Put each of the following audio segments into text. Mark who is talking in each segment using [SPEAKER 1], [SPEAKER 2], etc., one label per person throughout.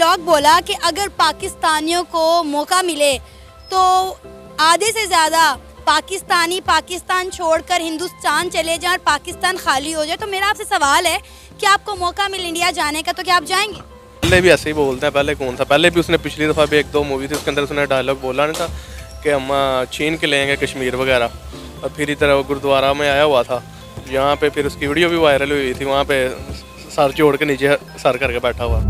[SPEAKER 1] Dialogue बोला कि अगर पाकिस्तानियों को मौका मिले तो आधे से ज़्यादा पाकिस्तानी पाकिस्तान छोड़कर हिंदुस्तान चले जाएं और पाकिस्तान खाली हो जाए। तो मेरा आपसे सवाल है कि आपको मौका मिले इंडिया जाने का तो क्या आप जाएंगे?
[SPEAKER 2] पहले भी ऐसे ही बोलता है, पहले कौन था, पहले भी उसने पिछली दफ़ा भी 1-2 मूवी थी उसके अंदर उसने डायलॉग बोला नहीं था कि हम छीन के लेंगे कश्मीर वगैरह। और फिर इधर गुरुद्वारा में आया हुआ था, यहाँ पे फिर उसकी वीडियो भी वायरल हुई थी, वहाँ पे सर जोड़ के नीचे सर करके बैठा हुआ।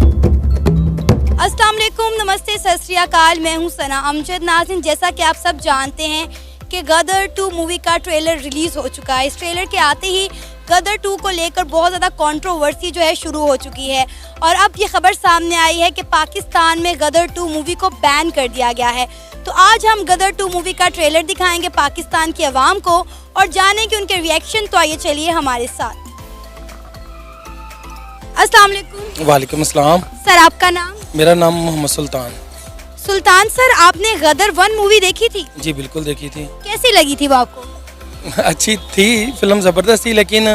[SPEAKER 1] अस्सलाम वालेकुम, नमस्ते, सत श्री अकाल। मैं हूँ सना अमजद। नाज़रीन, जैसा कि आप सब जानते हैं कि गदर 2 मूवी का ट्रेलर रिलीज़ हो चुका है। इस ट्रेलर के आते ही गदर 2 को लेकर बहुत ज़्यादा कंट्रोवर्सी जो है शुरू हो चुकी है और अब ये खबर सामने आई है कि पाकिस्तान में गदर 2 मूवी को बैन कर दिया गया है। तो आज हम गदर 2 मूवी का ट्रेलर दिखाएंगे पाकिस्तान की आवाम को और जानेंगे उनके रिएक्शन। तो आइए चलिए हमारे साथ। अस्सलाम वालेकुम।
[SPEAKER 3] वालेकुम अस्सलाम।
[SPEAKER 1] सर, आपका नाम?
[SPEAKER 3] मेरा नाम मोहम्मद सुल्तान।
[SPEAKER 1] सुल्तान सर, आपने गदर 1 मूवी देखी थी?
[SPEAKER 3] जी बिल्कुल देखी थी।
[SPEAKER 1] कैसी लगी थी वो आपको?
[SPEAKER 3] अच्छी थी, फिल्म ज़बरदस्त थी, लेकिन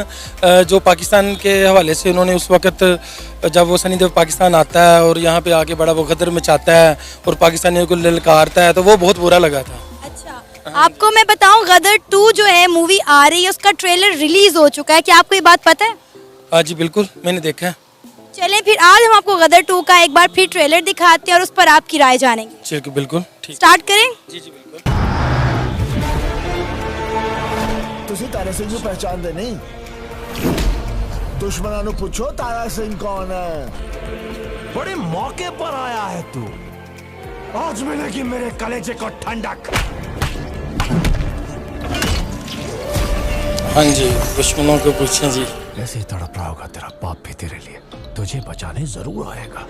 [SPEAKER 3] जो पाकिस्तान के हवाले से उन्होंने उस वक़्त जब वो सनी देओल पाकिस्तान आता है और यहाँ पे आके बड़ा वो गदर मचाता है और पाकिस्तानियों को ललकारता है, तो वो बहुत बुरा लगा था।
[SPEAKER 1] अच्छा, आपको मैं बताऊं, गदर 2 जो है मूवी आ रही है, उसका ट्रेलर रिलीज हो चुका है, क्या आपको ये बात पता है?
[SPEAKER 3] हाँ जी बिल्कुल, मैंने देखा है।
[SPEAKER 1] चलें फिर आज हम आपको गदर 2 का एक बार फिर ट्रेलर दिखाते हैं और उस पर आपकी राय जानेंगे।
[SPEAKER 3] ठीक, बिल्कुल ठीक।
[SPEAKER 1] स्टार्ट करें?
[SPEAKER 3] जी जी बिल्कुल।
[SPEAKER 4] तुसी तारा सिंह को पहचानते नहीं? दुश्मनों को पूछो तारा सिंह कौन है।
[SPEAKER 5] बड़े मौके पर आया है तू। आज मिलेगी मेरे कलेजे को ठंडक।
[SPEAKER 3] हाँ जी, दुश्मनों को पूछें जी।
[SPEAKER 5] ऐसे ही तड़प रहा होगा तेरा बाप भी तेरे लिए, तुझे बचाने जरूर आएगा।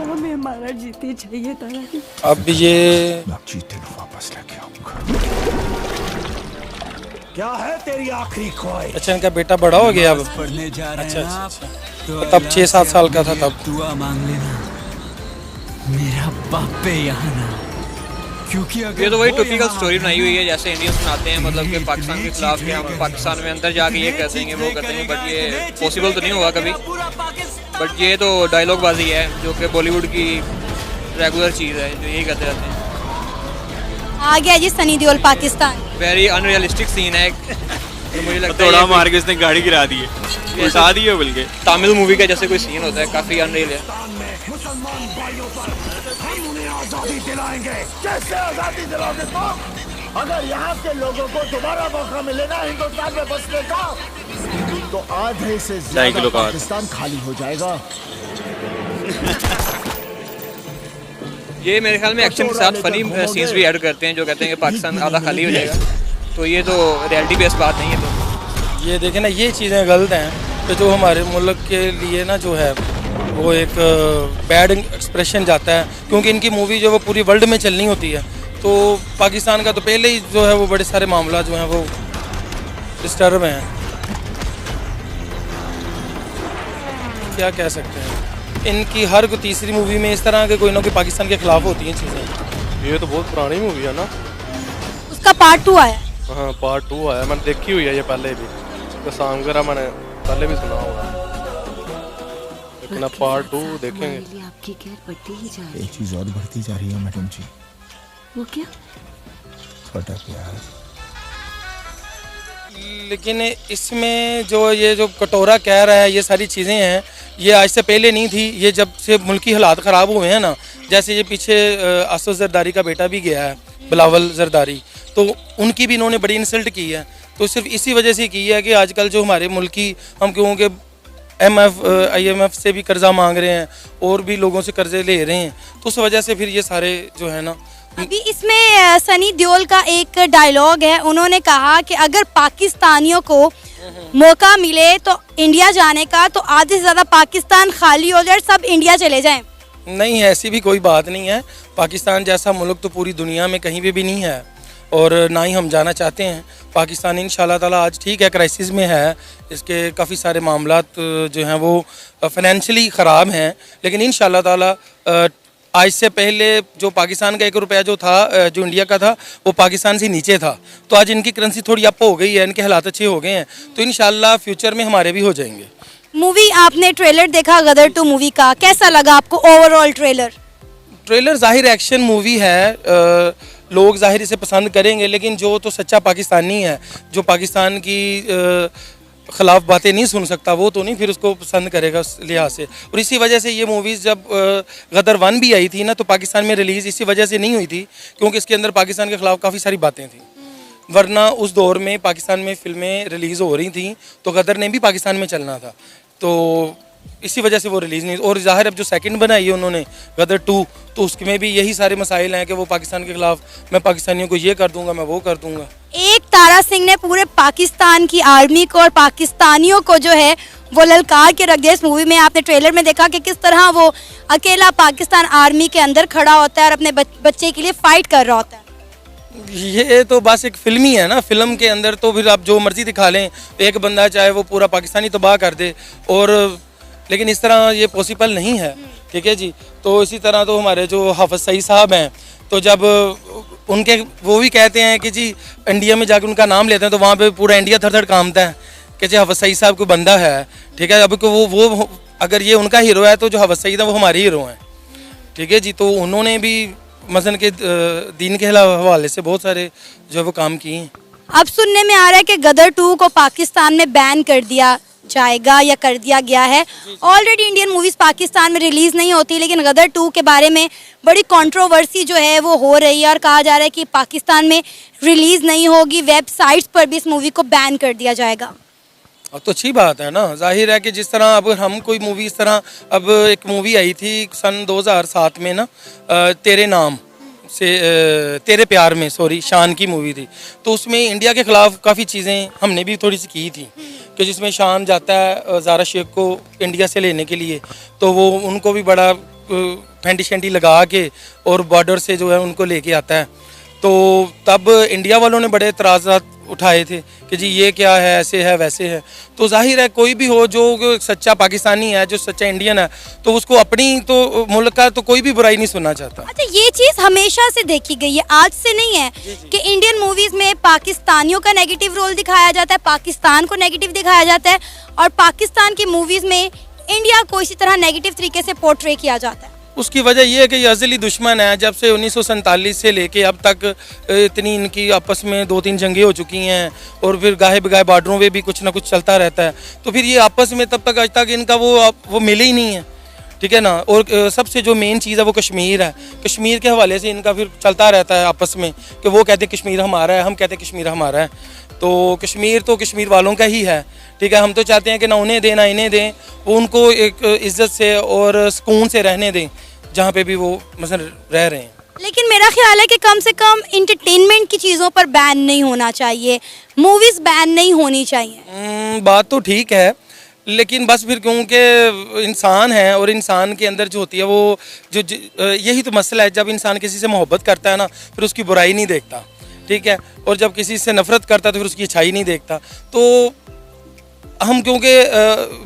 [SPEAKER 6] हमें हमारा जीते चाहिए तारा।
[SPEAKER 3] अब ये
[SPEAKER 5] मैं जीते को वापस लेके आऊंगा। क्या है तेरी आखिरी ख्वाहिश?
[SPEAKER 3] अच्छा, इनका बेटा बड़ा हो गया अब?
[SPEAKER 7] पढ़ने जा रहे
[SPEAKER 3] अच्छा
[SPEAKER 7] हैं
[SPEAKER 3] अच्छा
[SPEAKER 7] आप,
[SPEAKER 3] अच्छा।
[SPEAKER 7] तो
[SPEAKER 3] तो तब 6-7 साल का था तब।
[SPEAKER 7] दुआ मांग लेना मेरा बाप पे यहाँ ना, क्योंकि अगर
[SPEAKER 8] ये तो वही
[SPEAKER 7] वो
[SPEAKER 8] टिपिकल
[SPEAKER 7] यहाँ
[SPEAKER 8] स्टोरी बनाई हुई है
[SPEAKER 7] आए,
[SPEAKER 8] जैसे इंडियंस बनाते हैं, मतलब कि पाकिस्तान के खिलाफ कि हम पाकिस्तान में अंदर जाके ये कर देंगे वो कर देंगे, बट ये पॉसिबल तो नहीं होगा कभी। बट ये तो डायलॉग बाजी है जो कि बॉलीवुड की रेगुलर चीज़ है, जो यही करते रहते हैं।
[SPEAKER 1] आ गया जी Sunny Deol Pakistan.
[SPEAKER 8] Very unrealistic scene है। तो मुझे लगता
[SPEAKER 2] थोड़ा
[SPEAKER 8] है
[SPEAKER 2] मार के उसने गाड़ी गिरा दी है, उठा दी है बल्कि।
[SPEAKER 8] तमिल मूवी का जैसे कोई सीन होता है, काफ़ी अनरियल है।
[SPEAKER 5] मुसलमान भाइयों पर हम उन्हें आजादी दिलाएंगे।
[SPEAKER 4] कैसे आजादी दिलाओगे तुम? अगर यहाँ के लोगों को दोबारा मौका मिले ना हिंदुस्तान में बसने का, तो आधे से ज्यादा पाकिस्तान खाली हो जाएगा।
[SPEAKER 8] ये मेरे ख्याल में एक्शन के साथ फनी सीन्स भी ऐड करते हैं जो कहते हैं कि पाकिस्तान आधा खाली हो जाएगा, तो ये तो रियलिटी बेस्ड बात नहीं है। तो
[SPEAKER 3] ये देखें ना, ये चीज़ें गलत हैं कि जो हमारे मुल्क के लिए ना जो है वो एक बैड एक्सप्रेशन जाता है, क्योंकि इनकी मूवी जो वो पूरी वर्ल्ड में चलनी होती है। तो पाकिस्तान का तो पहले ही जो है वो बड़े सारे मामला जो हैं वो डिस्टर्ब हैं। क्या कह सकते हैं, इनकी हर तीसरी मूवी में इस तरह के कोई ना कोई पाकिस्तान के खिलाफ होती हैं चीज़ें।
[SPEAKER 2] ये तो बहुत पुरानी मूवी है ना।
[SPEAKER 1] उसका पार्ट 2 आया?
[SPEAKER 2] हाँ, पार्ट 2 आया, मैंने देखी हुई है ये पहले भी, तो सॉन्ग वगैरह मैंने पहले भी सुना हुआ है, लेकिन अब पार्ट 2 देखेंगे।
[SPEAKER 6] आपकी खैर बढ़ती ही जा रही
[SPEAKER 4] एक चीज और बढ़ती जा रही है मैडम जी।
[SPEAKER 6] वो क्या?
[SPEAKER 4] छोटा प्यार।
[SPEAKER 3] लेकिन इसमें जो ये जो कटोरा कह रहा है, ये सारी चीज़ें हैं, ये आज से पहले नहीं थी। ये जब से मुल्की हालात ख़राब हुए हैं ना, जैसे ये पीछे आसफ जरदारी का बेटा भी गया है, बिलावल जरदारी, तो उनकी भी इन्होंने बड़ी इंसल्ट की है। तो सिर्फ इसी वजह से की है कि आजकल जो हमारे मुल्की, हम क्योंकि IMF से भी कर्जा मांग रहे हैं और भी लोगों से कर्जे ले रहे हैं, तो उस वजह से फिर ये सारे जो है ना।
[SPEAKER 1] अभी इसमें सनी देओल का एक डायलॉग है, उन्होंने कहा कि अगर पाकिस्तानियों को मौका मिले तो इंडिया जाने का, तो आधे से ज़्यादा पाकिस्तान खाली हो जाए, सब इंडिया चले जाएं।
[SPEAKER 3] नहीं, ऐसी भी कोई बात नहीं है। पाकिस्तान जैसा मुल्क तो पूरी दुनिया में कहीं भी नहीं है और ना ही हम जाना चाहते हैं। पाकिस्तान इंशाल्लाह ताला आज ठीक है, क्राइसिस में है, इसके काफ़ी सारे मामलात जो हैं वो फाइनेंशियली ख़राब हैं, लेकिन इंशाल्लाह ताला आज से पहले जो पाकिस्तान का 1 रुपया जो था, जो इंडिया का था, वो पाकिस्तान से नीचे था। तो आज इनकी करेंसी थोड़ी अप हो गई है, इनके हालात अच्छे हो गए हैं, तो इंशाल्लाह फ्यूचर में हमारे भी हो जाएंगे।
[SPEAKER 1] मूवी आपने ट्रेलर देखा गदर 2 मूवी का, कैसा लगा आपको ओवरऑल ट्रेलर?
[SPEAKER 3] ट्रेलर जाहिर एक्शन मूवी है, लोग जाहिर इसे पसंद करेंगे, लेकिन जो तो सच्चा पाकिस्तानी है, जो पाकिस्तान की ख़िलाफ़ बातें नहीं सुन सकता, वो तो नहीं फिर उसको पसंद करेगा उस लिहाज से। और इसी वजह से ये मूवीज़ जब गदर 1 भी आई थी ना, तो पाकिस्तान में रिलीज़ इसी वजह से नहीं हुई थी क्योंकि इसके अंदर पाकिस्तान के ख़िलाफ़ काफ़ी सारी बातें थी। वरना उस दौर में पाकिस्तान में फ़िल्में रिलीज़ हो रही थी तो गदर ने भी पाकिस्तान में चलना था, तो इसी वजह से वो रिलीज़ नहीं। और ज़ाहिर अब जो सेकंड बनाई है उन्होंने गदर 2, तो उसमें भी यही सारे मसाइल हैं कि वो पाकिस्तान के ख़िलाफ़, मैं पाकिस्तानियों को ये कर दूंगा, मैं वो कर दूंगा।
[SPEAKER 1] एक तारा सिंह ने पूरे पाकिस्तान की आर्मी को और पाकिस्तानियों को जो है वो ललकार के रख दिया इस मूवी में। आपने ट्रेलर में देखा कि किस तरह वो अकेला पाकिस्तान आर्मी के अंदर खड़ा होता है और अपने बच्चे के लिए फाइट कर रहा होता है।
[SPEAKER 3] ये तो बस एक फिल्म ही है ना, फिल्म के अंदर तो फिर आप जो मर्जी दिखा लें, एक बंदा चाहे वो पूरा पाकिस्तानी तबाह कर दे, और लेकिन इस तरह ये पॉसिबल नहीं है, ठीक है जी। तो इसी तरह तो हमारे जो हाफिज़ सईद साहब हैं, तो जब उनके वो भी कहते हैं कि जी इंडिया में जाकर उनका नाम लेते हैं तो वहाँ पे पूरा इंडिया थर थर कांपता है कि जी हाफिज़ सईद साहब कोई बंदा है, ठीक है। अब वो अगर ये उनका हीरो है तो जो हाफिज़ सईद है वो हमारे हीरो हैं, ठीक है जी। तो उन्होंने भी मसलन के दीन के हवाले से बहुत सारे जो है वो काम किए हैं।
[SPEAKER 1] अब सुनने में आ रहा है कि गदर 2 को पाकिस्तान में बैन कर दिया जाएगा या कर दिया गया है। ऑलरेडी इंडियन मूवीज़ पाकिस्तान में रिलीज़ नहीं होती, लेकिन गदर 2 के बारे में बड़ी कंट्रोवर्सी जो है वो हो रही है और कहा जा रहा है कि पाकिस्तान में रिलीज़ नहीं होगी, वेबसाइट्स पर भी इस मूवी को बैन कर दिया जाएगा।
[SPEAKER 3] अब तो अच्छी बात है ना, जाहिर है कि जिस तरह अब हम कोई मूवी इस तरह, अब एक मूवी आई थी सन 2007 में ना, तेरे नाम से तेरे प्यार में, सॉरी, शान की मूवी थी, तो उसमें इंडिया के ख़िलाफ़ काफ़ी चीज़ें हमने भी थोड़ी सी की थी कि जिसमें शान जाता है ज़ारा शेख को इंडिया से लेने के लिए, तो वो उनको भी बड़ा फेंटी शेंटी लगा के और बॉर्डर से जो है उनको लेके आता है। तो तब इंडिया वालों ने बड़े एतराज़ात उठाए थे कि जी ये क्या है, ऐसे है वैसे है। तो जाहिर है कोई भी हो जो सच्चा पाकिस्तानी है, जो सच्चा इंडियन है, तो उसको अपनी तो मुल्क का तो कोई भी बुराई नहीं सुनना चाहता।
[SPEAKER 1] अच्छा, ये चीज़ हमेशा से देखी गई है, आज से नहीं है कि इंडियन मूवीज़ में पाकिस्तानियों का नेगेटिव रोल दिखाया जाता है, पाकिस्तान को नेगेटिव दिखाया जाता है, और पाकिस्तान की मूवीज़ में इंडिया को इसी तरह नेगेटिव तरीके से पोर्ट्रे किया जाता है।
[SPEAKER 3] उसकी वजह यह है कि ये अज़ली दुश्मन है। जब से 1947 से लेके अब तक इतनी इनकी आपस में 2-3 जंगें हो चुकी हैं, और फिर गाहे बगाहे बॉर्डरों में भी कुछ ना कुछ चलता रहता है। तो फिर ये आपस में तब तक आज तक इनका वो मिले ही नहीं है, ठीक है ना। और सबसे जो मेन चीज़ है वो कश्मीर है। कश्मीर के हवाले से इनका फिर चलता रहता है आपस में कि वो कहते हैं कश्मीर हमारा है, हम कहते हैं कश्मीर हमारा है। तो कश्मीर वालों का ही है, ठीक है। हम तो चाहते हैं कि ना उन्हें दें ना इन्हें दें, वो उनको एक इज्जत से और सुकून से रहने दें जहाँ पे भी वो मसलन रह रहे हैं।
[SPEAKER 1] लेकिन मेरा ख्याल है कि कम से कम इंटरटेनमेंट की चीज़ों पर बैन नहीं होना चाहिए, मूवीज़ बैन नहीं होनी चाहिए।
[SPEAKER 3] बात तो ठीक है, लेकिन बस फिर क्योंकि इंसान है और इंसान के अंदर जो होती है वो जो यही तो मसला है। जब इंसान किसी से मोहब्बत करता है ना, फिर उसकी बुराई नहीं देखता, ठीक है। और जब किसी से नफरत करता है तो फिर उसकी अच्छाई नहीं देखता। तो हम क्योंकि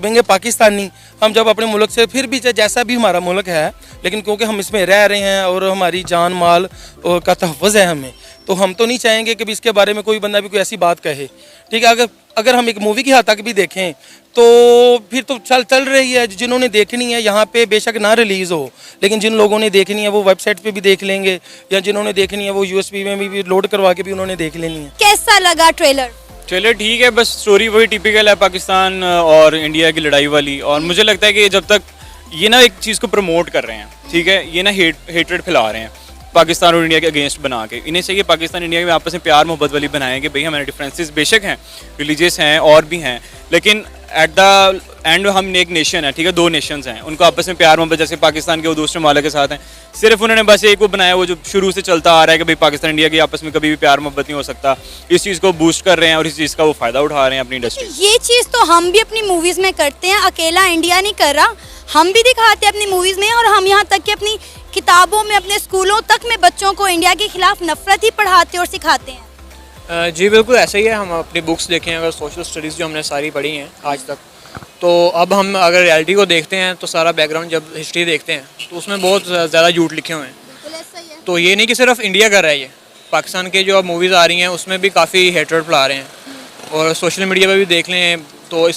[SPEAKER 3] बेंगे पाकिस्तानी, हम जब अपने मुल्क से, फिर भी जैसा भी हमारा मुल्क है, लेकिन क्योंकि हम इसमें रह रहे हैं और हमारी जान माल का तहफ़्फ़ुज़ है हमें, तो हम तो नहीं चाहेंगे कि इसके बारे में कोई बंदा भी कोई ऐसी बात कहे, ठीक है। अगर हम एक मूवी की हद तक भी देखें तो फिर तो चल रही है। जिन्होंने देखनी है यहाँ पे बेशक ना रिलीज़ हो, लेकिन जिन लोगों ने देखनी है वो वेबसाइट पे भी देख लेंगे, या जिन्होंने देखनी है वो USB में भी लोड करवा के भी उन्होंने देख लेनी है।
[SPEAKER 1] कैसा लगा ट्रेलर?
[SPEAKER 9] ट्रेलर ठीक है, बस स्टोरी वही टिपिकल है पाकिस्तान और इंडिया की लड़ाई वाली। और मुझे लगता है कि जब तक ये ना एक चीज़ को प्रमोट कर रहे हैं, ठीक है, ये ना हेटरेड फैला रहे हैं पाकिस्तान और इंडिया के अगेंस्ट बना के। इन्हें चाहिए पाकिस्तान इंडिया में आपस में प्यार मोहब्बत वाली बनाएं कि भाई हमारे डिफरेंसेस बेशक हैं, रिलीजियस हैं और भी हैं, लेकिन एट द एंड हम एक नेशन है, ठीक है, 2 नेशंस हैं, उनको आपस में प्यार मोहब्बत, जैसे पाकिस्तान के वो दूसरे मालिक के साथ हैं। सिर्फ उन्होंने बस एक वो बनाया वो जो शुरू से चलता आ रहा है कि भाई पाकिस्तान इंडिया की आपस में कभी भी प्यार मोहब्बत नहीं हो सकता। इस चीज़ को बूस्ट कर रहे हैं और इस चीज़ का वो फ़ायदा उठा रहे हैं अपनी इंडस्ट्री।
[SPEAKER 1] ये चीज़ तो हम भी अपनी मूवीज़ में करते हैं, अकेला इंडिया नहीं कर रहा, हम भी दिखाते हैं अपनी मूवीज़ में। और हम यहाँ तक कि अपनी किताबों में, अपने स्कूलों तक में बच्चों को इंडिया के खिलाफ नफरत ही पढ़ाते और सिखाते हैं।
[SPEAKER 8] जी बिल्कुल ऐसा ही है। हम अपनी बुक्स देखें, अगर सोशल स्टडीज़ जो हमने सारी पढ़ी हैं आज तक, तो अब हम अगर रियलिटी को देखते हैं तो सारा बैकग्राउंड जब हिस्ट्री देखते हैं तो उसमें बहुत ज़्यादा झूठ लिखे हुए हैं। तो ये नहीं कि सिर्फ इंडिया कर रहा है, ये पाकिस्तान के जो अब मूवीज़ आ रही हैं उसमें भी काफ़ी हेटरेड फैला रहे हैं। और सोशल मीडिया पर भी देख लें, तो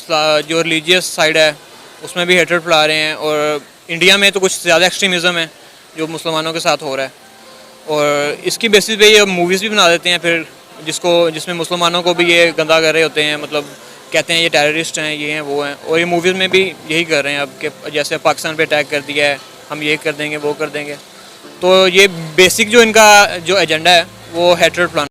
[SPEAKER 8] जो रिलीजियस साइड है उसमें भी हेट्रेड फैला रहे हैं, और इंडिया में तो कुछ ज़्यादा एक्सट्रीमिज़म है जो मुसलमानों के साथ हो रहा है, और इसकी बेसिस पे ये मूवीज़ भी बना देते हैं फिर जिसमें मुसलमानों को भी ये गंदा कर रहे होते हैं, मतलब कहते हैं ये टेररिस्ट हैं, ये हैं, वो हैं, और ये मूवीज़ में भी यही कर रहे हैं अब कि जैसे पाकिस्तान पे अटैक कर दिया है, हम ये कर देंगे वो कर देंगे। तो ये बेसिक जो इनका जो एजेंडा है वो हेट्रेड फैलाना।